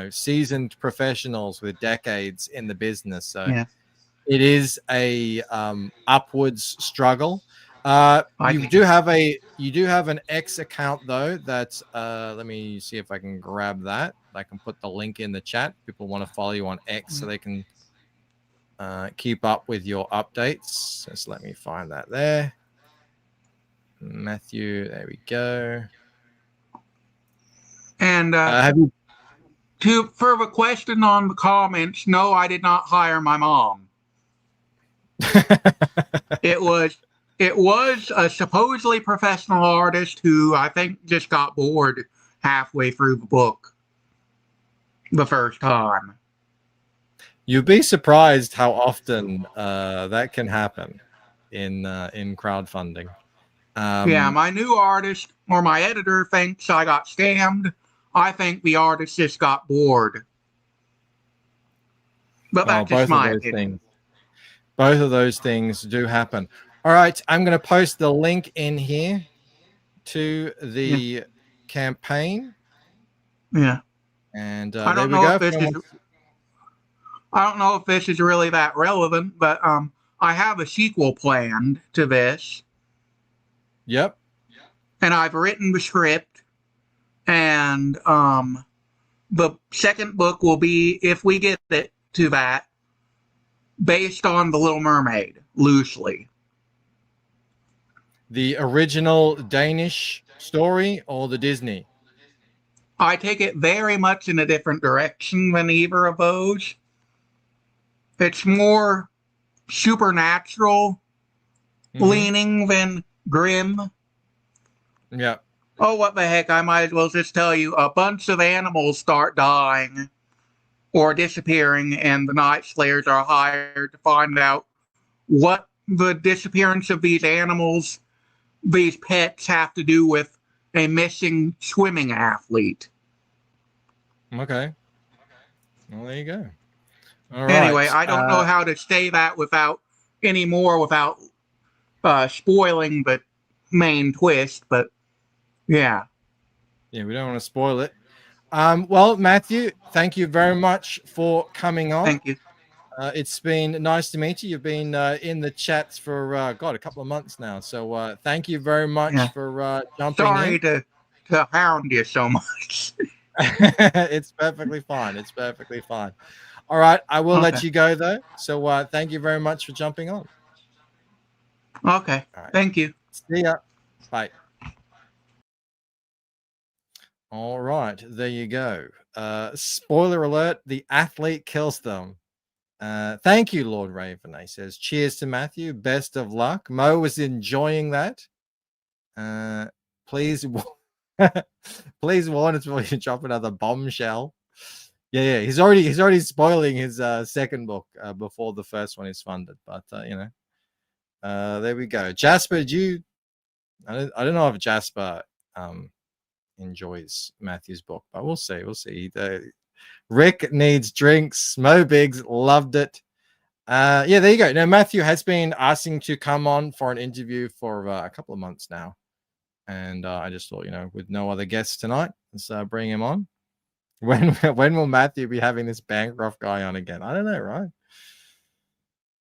seasoned professionals with decades in the business. So it is a upwards struggle. You do have an X account though. That's let me see if I can grab that. I can put the link in the chat. People want to follow you on X so they can keep up with your updates. Just let me find that there. Matthew, there we go. And for the question on the comments, no, I did not hire my mom. It was a supposedly professional artist who I think just got bored halfway through the book the first time. You'd be surprised how often that can happen in crowdfunding. My new artist or my editor thinks I got scammed. I think the artist just got bored. But that's just my opinion. Both of those things do happen. All right, I'm going to post the link in here to the campaign. Yeah. And I don't there we know go. I don't know if this is really that relevant, but I have a sequel planned to this. Yep. And I've written the script, and the second book will be, if we get it to that, based on The Little Mermaid, loosely. The original Danish story or the Disney? I take it very much in a different direction than either of those. It's more supernatural leaning than grim. Yeah. Oh, what the heck? I might as well just tell you, a bunch of animals start dying or disappearing, and the Night Slayers are hired to find out what the disappearance of these animals, these pets, have to do with a missing swimming athlete. Okay. Well, there you go. All Anyway, right. I don't know how to say that without spoiling the main twist, but yeah. Yeah, we don't want to spoil it. Well, Matthew, thank you very much for coming on. Thank you. It's been nice to meet you. You've been in the chats for a couple of months now. So thank you very much for jumping Sorry in. to hound you so much. It's perfectly fine. It's perfectly fine. All right, I will let Okay. you go though. So thank you very much for jumping on. Okay. All right. Thank you. See ya. Bye. All right, there you go. Spoiler alert: the athlete kills them. Thank you, Lord Raven. He says, cheers to Matthew. Best of luck. Mo was enjoying that. Please, please warn us before you drop another bombshell. Yeah. He's already spoiling his second book before the first one is funded. But there we go. Jasper, I don't know if Jasper enjoys Matthew's book, but we'll see. We'll see. Rick needs drinks. Mo Biggs loved it. Yeah, there you go. Now, Matthew has been asking to come on for an interview for a couple of months now. And I just thought, with no other guests tonight, let's bring him on. When will Matthew be having this Bancroft guy on again? I don't know, right?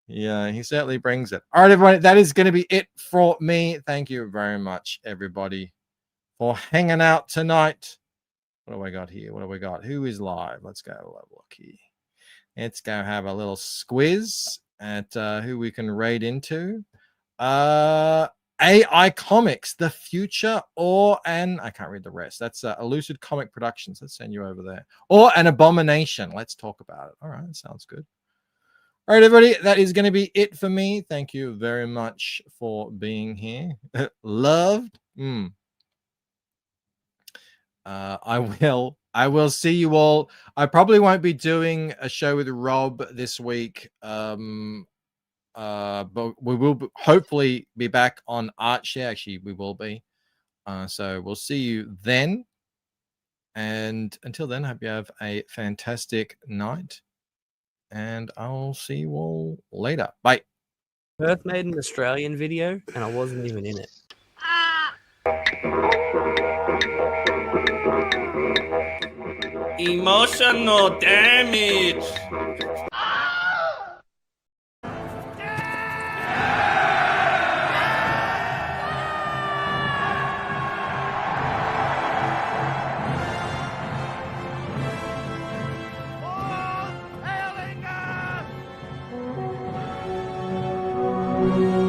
Yeah, he certainly brings it. All right, everyone, that is going to be it for me. Thank you very much, everybody, for hanging out tonight. What do I got here? What do we got? Who is live? Let's go have a look here. Let's go have a little squiz at who we can raid into. AI Comics, The Future, I can't read the rest. That's Elucid Comic Productions. Let's send you over there. Or an Abomination. Let's talk about it. All right, sounds good. All right, everybody, that is going to be it for me. Thank you very much for being here. Loved. I will see you all. I probably won't be doing a show with Rob this week. But we will hopefully be back on Artshare. Actually, we will be. So we'll see you then. And until then, I hope you have a fantastic night. And I'll see you all later. Bye. Perth made an Australian video, and I wasn't even in it. Emotional damage. Thank you.